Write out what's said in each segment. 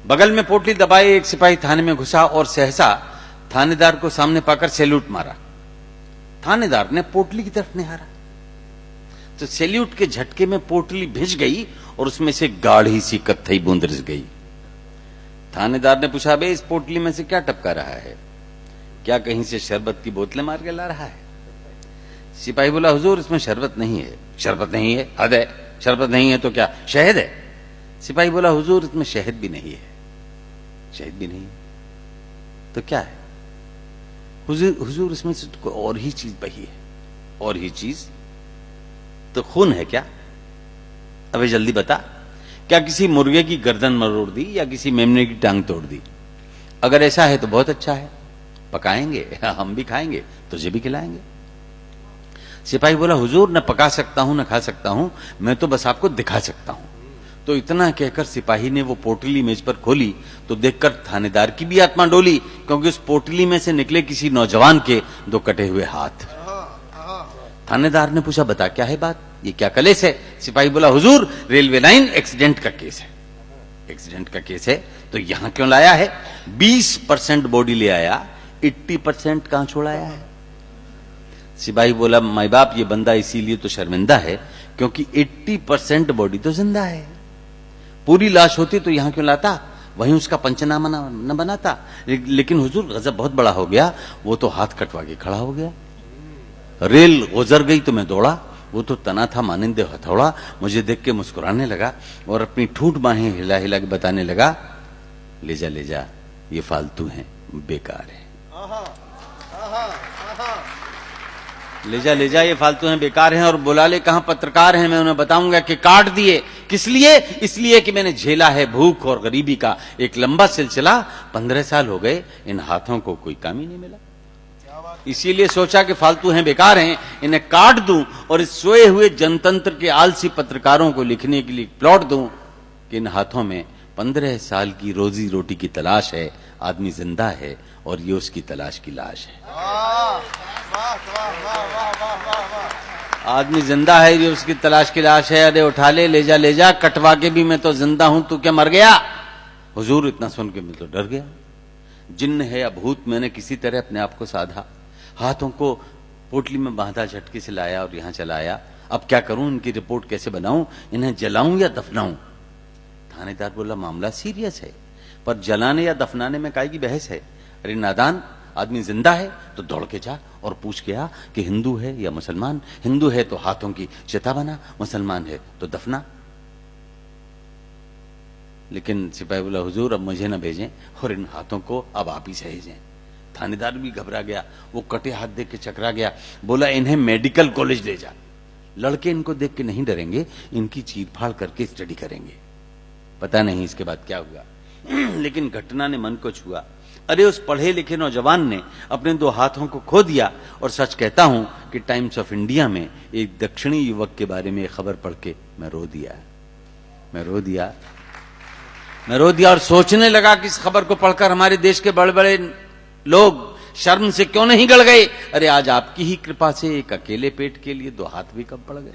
बगल में पोटली दबाए एक सिपाही थाने में घुसा और सहसा थानेदार को सामने पाकर सैल्यूट मारा। थानेदार ने पोटली की तरफ निहारा तो सैल्यूट के झटके में पोटली भिज गई और उसमें से गाढ़ी सी कत्थई बूंद रिस गई। थानेदार ने पूछा, बे इस पोटली में से क्या टपका रहा है? क्या कहीं से शरबत की बोतलें मार के ला रहा है? सिपाही बोला, हुजूर इसमें शरबत नहीं है। शरबत नहीं है? हद है, शरबत नहीं है तो क्या शहद है? सिपाही बोला, हुजूर इसमें शहद भी नहीं है। शहद भी नहीं तो क्या है? हुजूर इसमें से तो कोई और ही चीज बही है। और ही चीज तो खून है क्या? अबे जल्दी बता, क्या किसी मुर्गे की गर्दन मरोड़ दी या किसी मेमने की टांग तोड़ दी? अगर ऐसा है तो बहुत अच्छा है, पकाएंगे, हम भी खाएंगे, तुझे भी खिलाएंगे। सिपाही बोला, हुजूर न पका सकता हूं न खा सकता हूं, मैं तो बस आपको दिखा सकता हूं। तो इतना कहकर सिपाही ने वो पोटली मेज पर खोली तो देखकर थानेदार की भी आत्मा डोली, क्योंकि उस पोटली में से निकले किसी नौजवान के दो कटे हुए हाथ। थानेदार ने पूछा, बता क्या है बात, ये क्या कलेस है? सिपाही बोला, हुजूर रेलवे लाइन एक्सीडेंट का केस है। एक्सीडेंट का केस है तो यहां क्यों लाया है? 20% बॉडी ले आया, 80% कहां छोड़ाया है? सिपाही बोला, माई बाप ये बंदा इसीलिए तो शर्मिंदा है क्योंकि 80% बॉडी तो जिंदा है। पूरी लाश होती तो यहां क्यों लाता, वहीं उसका पंचनामा न बनाता। लेकिन हुजूर गजब बहुत बड़ा हो गया, वो तो हाथ कटवा के खड़ा हो गया। रेल गुजर गई तो मैं दौड़ा, वो तो तना था मानिंदे हथौड़ा। मुझे देख के मुस्कुराने लगा और अपनी ठूंठ बाहें हिला हिला के बताने लगा, ले जा ये फालतू हैं, बेकार है। ले जा ये फालतू हैं, बेकार हैं। और बुला ले, कहां पत्रकार हैं, मैं उन्हें बताऊंगा कि काट दिए। किस लिए? इसलिए कि मैंने झेला है भूख और गरीबी का एक लंबा सिलसिला। 15 साल हो गए, इन हाथों को कोई काम ही नहीं मिला। इसीलिए सोचा कि फालतू हैं, बेकार हैं, इन्हें काट दूं और इस सोए हुए जनतंत्र के आलसी पत्रकारों को लिखने के लिए प्लॉट दूं कि इन हाथों में 15 साल की रोजी रोटी की तलाश है। आदमी जिंदा है और ये उसकी तलाश की लाश है। आदमी जिंदा है, ये उसकी तलाश की लाश है। अरे उठा ले जा, कटवा के भी मैं तो जिंदा हूं, तू क्या मर गया? हुजूर इतना सुन के मैं तो डर गया। जिन्न है या भूत, मैंने किसी तरह अपने आप को साधा, हाथों को पोटली में बांधा, झटके से लाया और यहां चलाया। अब क्या करूं, इनकी रिपोर्ट कैसे बनाऊं? इन्हें जलाऊं या दफनाऊं? थानेदार बोला, मामला सीरियस है, पर जलाने या दफनाने में काहे की बहस है? अरे नादान, आदमी जिंदा है तो दौड़ के जा और पूछ के आ कि हिंदू है या मुसलमान। हिंदू है तो हाथों की चिता बना, मुसलमान है तो दफना। लेकिन सिपाही बोला, हुजूर अब मुझे न भेजें और इन हाथों को अब आप ही सहेजें। थानेदार भी घबरा गया, वो कटे हाथ देख के चकरा गया। बोला, इन्हें मेडिकल कॉलेज ले जा, लड़के इनको देख के नहीं डरेंगे, इनकी चीरफाड़ करके स्टडी करेंगे। पता नहीं इसके बाद क्या हुआ, लेकिन घटना ने मन को छुआ। अरे उस पढ़े लिखे नौजवान ने अपने 2 हाथों को खो दिया। और सच कहता हूं कि टाइम्स ऑफ इंडिया में एक दक्षिणी युवक के बारे में खबर पढ़ के मैं रो दिया और सोचने लगा कि इस खबर को पढ़कर हमारे देश के बड़े बड़े लोग शर्म से क्यों नहीं गड़ गए। अरे आज आपकी ही कृपा से एक अकेले पेट के लिए 2 हाथ भी कम पड़ गए।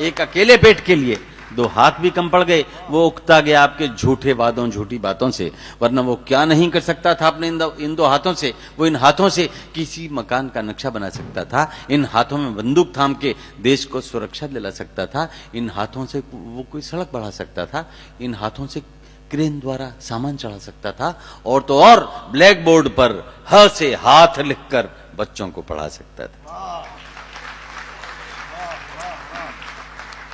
एक अकेले पेट के लिए 2 हाथ भी कम पड़ गए। वो उगता गया आपके झूठे वादों, झूठी बातों से, वरना वो क्या नहीं कर सकता था अपने इन 2 हाथों से। वो इन हाथों से किसी मकान का नक्शा बना सकता था, इन हाथों में बंदूक थाम के देश को सुरक्षा दिला सकता था, इन हाथों से वो कोई सड़क बढ़ा सकता था, इन हाथों से क्रेन द्वारा सामान चढ़ा सकता था, और तो और ब्लैक बोर्ड पर ह से हाथ लिखकर बच्चों को पढ़ा सकता था।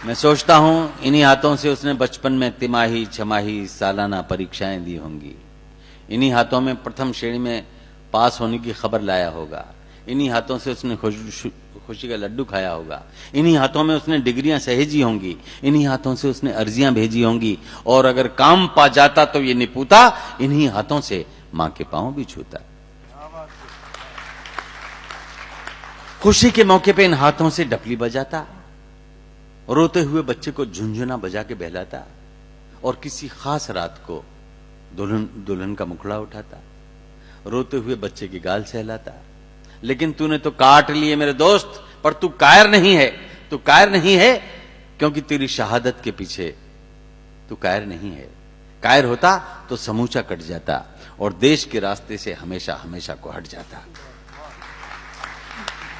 मैं सोचता हूं इन्हीं हाथों से उसने बचपन में तिमाही, छमाही, सालाना परीक्षाएं दी होंगी। इन्हीं हाथों में प्रथम श्रेणी में पास होने की खबर लाया होगा। इन्हीं हाथों से उसने खुशी का लड्डू खाया होगा। इन्हीं हाथों में उसने डिग्रियां सहेजी होंगी। इन्हीं हाथों से उसने अर्जियां भेजी होंगी। और अगर काम पा जाता तो ये निपुता इन्हीं हाथों से मां के पांव भी छूता। खुशी के मौके पे इन हाथों से डपली बजाता, रोते हुए बच्चे को झुंझुना बजा के बहलाता, और किसी खास रात को दुल्हन का मुखड़ा उठाता, रोते हुए बच्चे की गाल सहलाता। लेकिन तूने तो काट लिए मेरे दोस्त, पर तू कायर नहीं है। तू कायर नहीं है क्योंकि तेरी शहादत के पीछे तू कायर नहीं है, कायर होता तो समूचा कट जाता और देश के रास्ते से हमेशा हमेशा को हट जाता।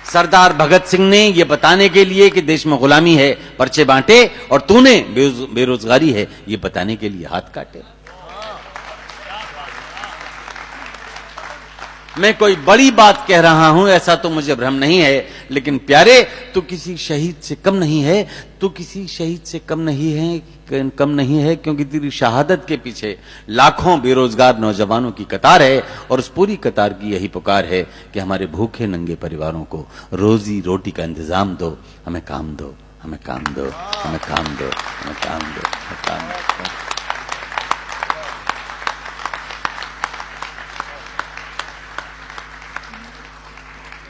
सरदार भगत सिंह ने यह बताने के लिए कि देश में गुलामी है पर्चे बांटे और तूने बेरोजगारी है ये बताने के लिए हाथ काटे। मैं कोई बड़ी बात कह रहा हूं ऐसा तो मुझे भ्रम नहीं है, लेकिन प्यारे तू किसी शहीद से कम नहीं है, तू किसी शहीद से कम नहीं है क्योंकि तेरी शहादत के पीछे लाखों बेरोजगार नौजवानों की कतार है और उस पूरी कतार की यही पुकार है कि हमारे भूखे नंगे परिवारों को रोजी रोटी का इंतजाम दो, हमें काम दो, हमें काम दो, हमें काम दो, हमें काम दो, हमें काम दो।